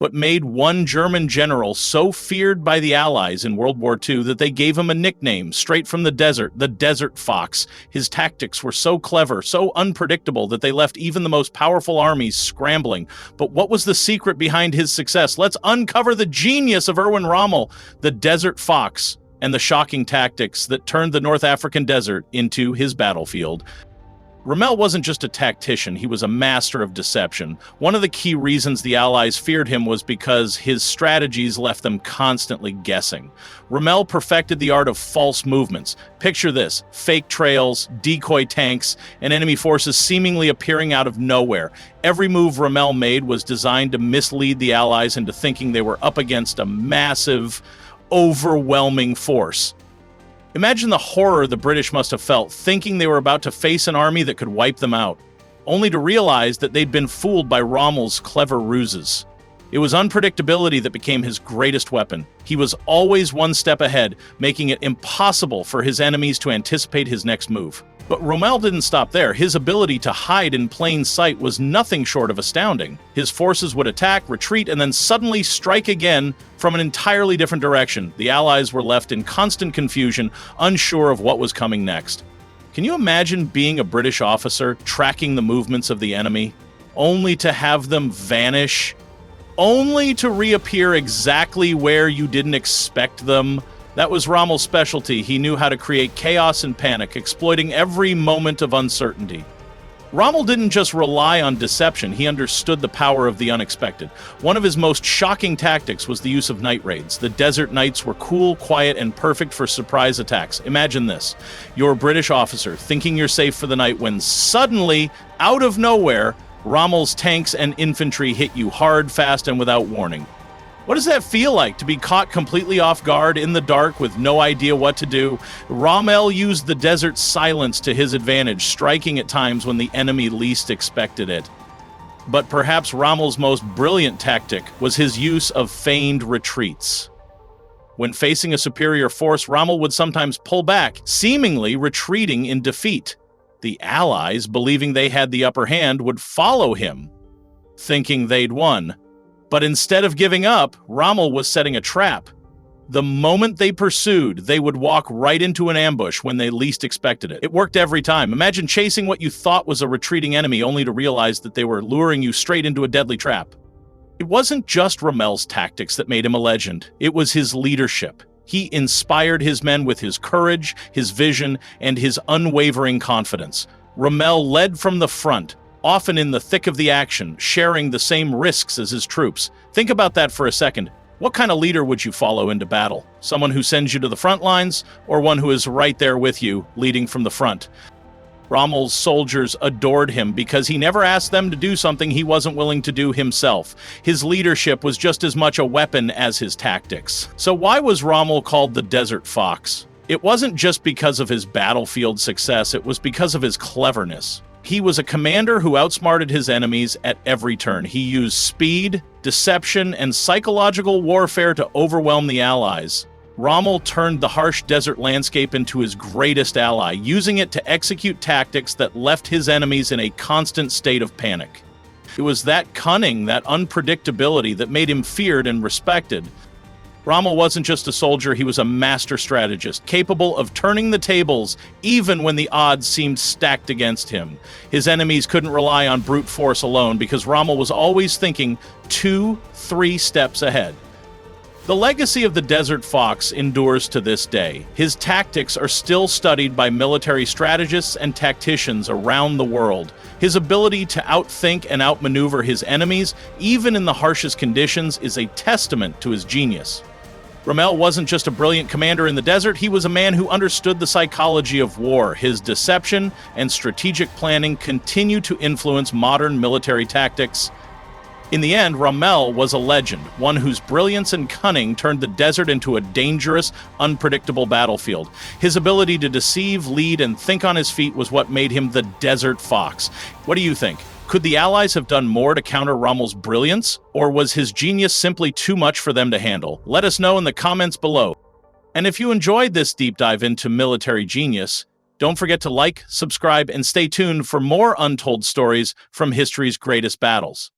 What made one German general so feared by the Allies in World War II that they gave him a nickname straight from the Desert Fox. His tactics were so clever, so unpredictable that they left even the most powerful armies scrambling. But what was the secret behind his success? Let's uncover the genius of Erwin Rommel, the Desert Fox, and the shocking tactics that turned the North African desert into his battlefield. Rommel wasn't just a tactician, he was a master of deception. One of the key reasons the Allies feared him was because his strategies left them constantly guessing. Rommel perfected the art of false movements. Picture this: fake trails, decoy tanks, and enemy forces seemingly appearing out of nowhere. Every move Rommel made was designed to mislead the Allies into thinking they were up against a massive, overwhelming force. Imagine the horror the British must have felt, thinking they were about to face an army that could wipe them out, only to realize that they'd been fooled by Rommel's clever ruses. It was unpredictability that became his greatest weapon. He was always one step ahead, making it impossible for his enemies to anticipate his next move. But Rommel didn't stop there. His ability to hide in plain sight was nothing short of astounding. His forces would attack, retreat, and then suddenly strike again from an entirely different direction. The Allies were left in constant confusion, unsure of what was coming next. Can you imagine being a British officer, tracking the movements of the enemy, only to have them vanish, only to reappear exactly where you didn't expect them? That was Rommel's specialty. He knew how to create chaos and panic, exploiting every moment of uncertainty. Rommel didn't just rely on deception, he understood the power of the unexpected. One of his most shocking tactics was the use of night raids. The desert nights were cool, quiet, and perfect for surprise attacks. Imagine this: you're a British officer, thinking you're safe for the night, when suddenly, out of nowhere, Rommel's tanks and infantry hit you hard, fast, and without warning. What does that feel like, to be caught completely off guard in the dark with no idea what to do? Rommel used the desert's silence to his advantage, striking at times when the enemy least expected it. But perhaps Rommel's most brilliant tactic was his use of feigned retreats. When facing a superior force, Rommel would sometimes pull back, seemingly retreating in defeat. The Allies, believing they had the upper hand, would follow him, thinking they'd won. But instead of giving up, Rommel was setting a trap. The moment they pursued, they would walk right into an ambush when they least expected it. It worked every time. Imagine chasing what you thought was a retreating enemy only to realize that they were luring you straight into a deadly trap. It wasn't just Rommel's tactics that made him a legend. It was his leadership. He inspired his men with his courage, his vision, and his unwavering confidence. Rommel led from the front, often in the thick of the action, sharing the same risks as his troops. Think about that for a second. What kind of leader would you follow into battle? Someone who sends you to the front lines, or one who is right there with you, leading from the front? Rommel's soldiers adored him because he never asked them to do something he wasn't willing to do himself. His leadership was just as much a weapon as his tactics. So why was Rommel called the Desert Fox? It wasn't just because of his battlefield success, it was because of his cleverness. He was a commander who outsmarted his enemies at every turn. He used speed, deception, and psychological warfare to overwhelm the Allies. Rommel turned the harsh desert landscape into his greatest ally, using it to execute tactics that left his enemies in a constant state of panic. It was that cunning, that unpredictability, that made him feared and respected. Rommel wasn't just a soldier, he was a master strategist, capable of turning the tables even when the odds seemed stacked against him. His enemies couldn't rely on brute force alone because Rommel was always thinking 2-3 steps ahead. The legacy of the Desert Fox endures to this day. His tactics are still studied by military strategists and tacticians around the world. His ability to outthink and outmaneuver his enemies, even in the harshest conditions, is a testament to his genius. Rommel wasn't just a brilliant commander in the desert, he was a man who understood the psychology of war. His deception and strategic planning continue to influence modern military tactics. In the end, Rommel was a legend, one whose brilliance and cunning turned the desert into a dangerous, unpredictable battlefield. His ability to deceive, lead, and think on his feet was what made him the Desert Fox. What do you think? Could the Allies have done more to counter Rommel's brilliance, or was his genius simply too much for them to handle? Let us know in the comments below. And if you enjoyed this deep dive into military genius, don't forget to like, subscribe, and stay tuned for more untold stories from history's greatest battles.